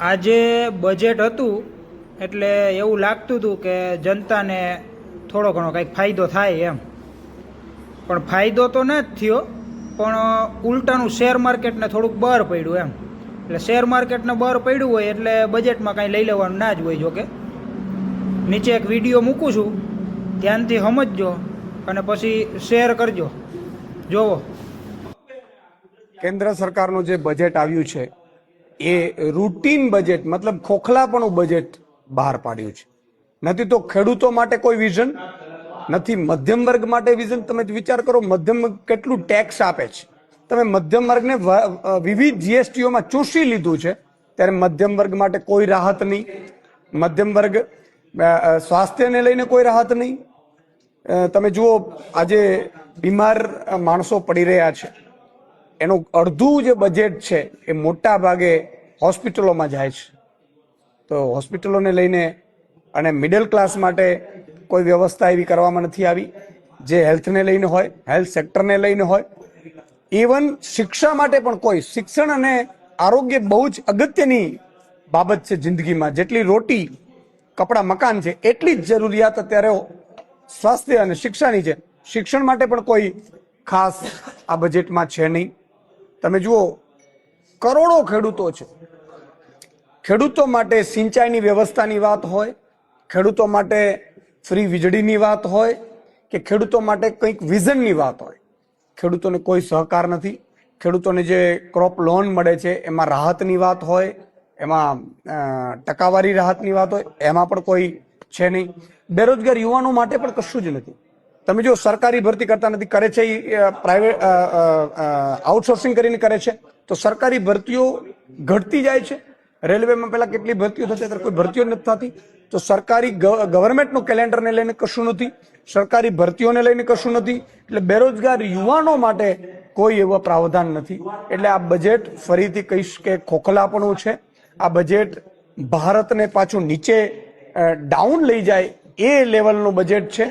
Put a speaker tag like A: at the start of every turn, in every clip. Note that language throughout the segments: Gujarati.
A: આજે બજેટ હતું એટલે એવું લાગતું હતું કે જનતાને થોડો ઘણો કંઈક ફાયદો થાય એમ, પણ ફાયદો તો ન જ થયો, પણ ઉલટાનું શેર માર્કેટને થોડુંક બહાર પડ્યું એમ. એટલે શેર માર્કેટને બહાર પડ્યું હોય એટલે બજેટમાં કાંઈ લઈ લેવાનું ના જ હોય. જોકે નીચે એક વિડીયો મૂકું છું, ધ્યાનથી સમજજો અને પછી શેર કરજો. જોવો.
B: કેન્દ્ર સરકારનું જે બજેટ આવ્યું છે એ રૂટીન બજેટ, મતલબ ખોખલાપણું બજેટ બહાર પાડ્યું છે. નથી તો ખેડૂતો માટે કોઈ વિઝન નથી, મધ્યમ વર્ગ માટે વિઝન. તમે વિચાર કરો, મધ્યમ વર્ગ કેટલું ટેક્સ આપે છે. તમે મધ્યમ વર્ગને વિવિધ જીએસટીઓમાં ચૂસી લીધું છે, ત્યારે મધ્યમ વર્ગ માટે કોઈ રાહત નહીં. મધ્યમ વર્ગ સ્વાસ્થ્યને લઈને કોઈ રાહત નહીં. તમે જુઓ, આજે બીમાર માણસો પડી રહ્યા છે, એનું અડધું જે બજેટ છે એ મોટા ભાગે હોસ્પિટલોમાં જાય છે. તો હોસ્પિટલોને લઈને અને મિડલ ક્લાસ માટે કોઈ વ્યવસ્થા એવી કરવામાં નથી આવી જે હેલ્થને લઈને હોય, હેલ્થ સેક્ટરને લઈને હોય. ઇવન શિક્ષા માટે પણ કોઈ, શિક્ષણ અને આરોગ્ય બહુ જ અગત્યની બાબત છે જિંદગીમાં. જેટલી રોટી કપડા મકાન છે એટલી જ જરૂરિયાત અત્યારે સ્વાસ્થ્ય અને શિક્ષાની છે. શિક્ષણ માટે પણ કોઈ ખાસ આ બજેટમાં છે નહીં. તમે જુઓ, કરોડો ખેડૂતો છે. ખેડૂતો માટે સિંચાઈની વ્યવસ્થાની વાત હોય, ખેડૂતો માટે ફ્રી વીજળીની વાત હોય, કે ખેડૂતો માટે કંઈક વિઝનની વાત હોય, ખેડૂતોને કોઈ સહકાર નથી. ખેડૂતોને જે ક્રોપ લોન મળે છે એમાં રાહતની વાત હોય, એમાં ટકાવારી રાહતની વાત હોય, એમાં પણ કોઈ છે નહીં. બેરોજગાર યુવાનો માટે પણ કશું જ નથી. તમે જો, સરકારી ભરતી કરતા નથી, કરે છે એ પ્રાઇવેટ આઉટસોર્સિંગ કરીને કરે છે. તો સરકારી ભરતીઓ ઘટતી જાય છે. રેલવેમાં પહેલા કેટલી ભરતીઓ થતી, અત્યારે કોઈ ભરતીઓ નથી થતી. તો સરકારી ગવર્મેન્ટનું કેલેન્ડરને લઈને કશું નથી, સરકારી ભરતીઓને લઈને કશું નથી. એટલે બેરોજગાર યુવાનો માટે કોઈ એવો પ્રાવધાન નથી. એટલે આ બજેટ ફરીથી કહીશ કે ખોખલાપણું છે. આ બજેટ ભારતને પાછું નીચે ડાઉન લઈ જાય એ લેવલનું બજેટ છે.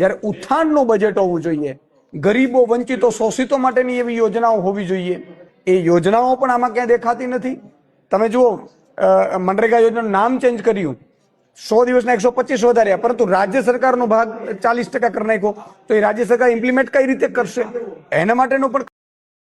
B: જ્યારે ઉત્થાનનું બજેટ હોવું જોઈએ, ગરીબો, વંચિતો, શોષિતો માટેની એવી યોજનાઓ હોવી જોઈએ, એ યોજનાઓ પણ આમાં ક્યાંય દેખાતી નથી. તમે જુઓ, મનરેગા યોજનાનું નામ ચેન્જ કર્યું, 100 દિવસના 125 વધાર્યા, પરંતુ રાજ્ય સરકારનો ભાગ 40% કરી નાખ્યો. તો એ રાજ્ય સરકાર ઇમ્પ્લિમેન્ટ કઈ રીતે કરશે? એના માટેનો પણ